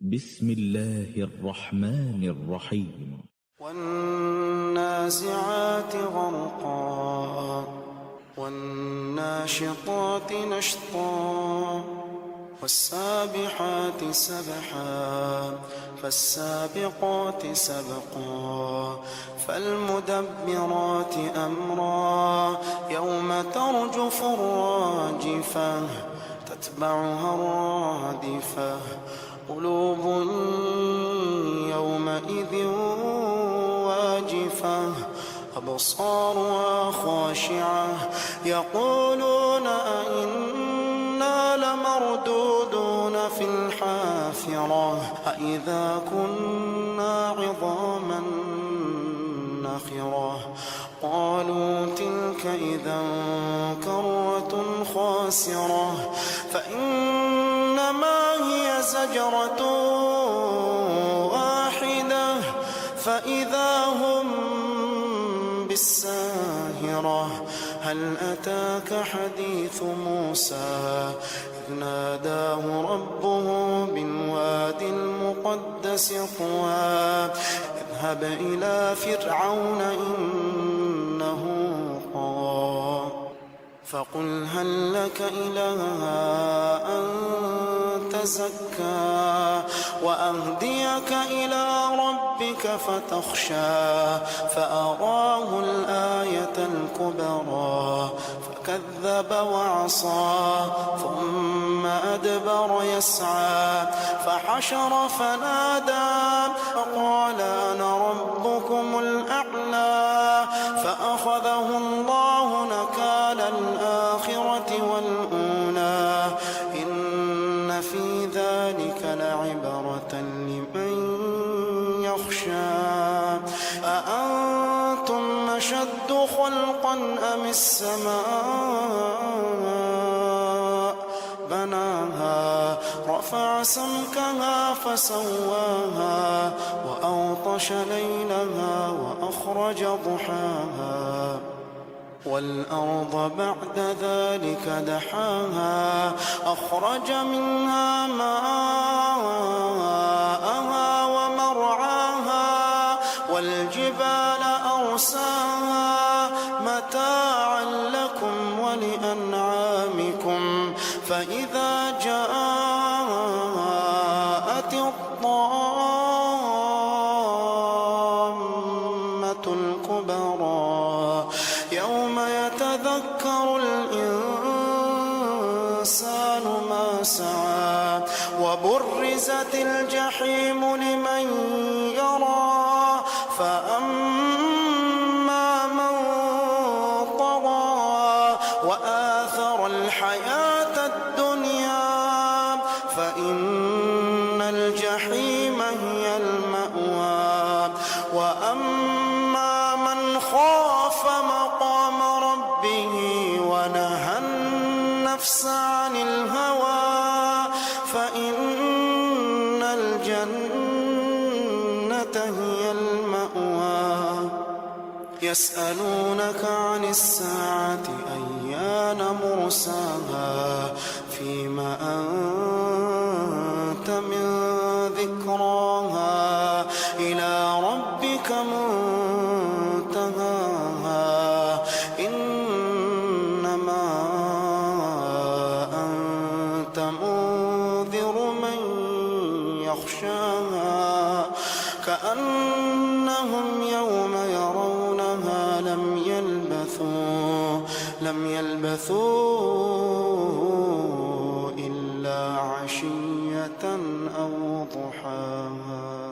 بسم الله الرحمن الرحيم. والنازعات غرقا والناشطات نشطا والسابحات سبحا فالسابقات سبقا فالمدبرات أمرا يوم ترجف الراجفة تتبعها الرادفة قلوب يومئذ واجفة أبصارها خاشعة يقولون أئنا لمردودون في الحافرة أئذا كنا عظاما نخرة قالوا تلك إذا كرة خاسرة فإنما هي زجرة واحدة فإذا هم بالساهرة هل أتاك حديث موسى إذ ناداه ربه بالوادي المقدس طوى اذهب إلى فرعون إنه طغى فقل هل لك إلى أن تزكى وأهديك إلى ربك فتخشى فأراه الآية الكبرى فكذب وعصى ثم أدبر يسعى فحشر فنادى فقال أنا ربكم الأعلى فأخذه الله نكال الآخرة والأولى إن في ذلك لعبرة لمن يخشى أأنتم أشد خلقا أم السماء بناها رفع سمكها فسواها وأغطش ليلها وأخرج ضحاها والأرض بعد ذلك دحاها أخرج منها ماءها ومرعاها والجبال أرساها متاعا لكم ولأنعامكم فإذا جاءت الطامة الكبرى يوم يتذكر الإنسان ما سعى وبرزت الجحيم لمن يرى فأما من طغى وآثر الحياة الدنيا فإن الجحيم هي المأوى وأما من خاف مقام ربه ونهى النفس عن الهوى فإن الجنة هي المأوى يسألونك عن الساعة أيان مرساها فيما أنت من ذكراها إلى ربك منتهاها إنما أنت منذر من يخشاها كأنهم يوم يرونها لم يلبثوا إلا عشية أو ضحاها.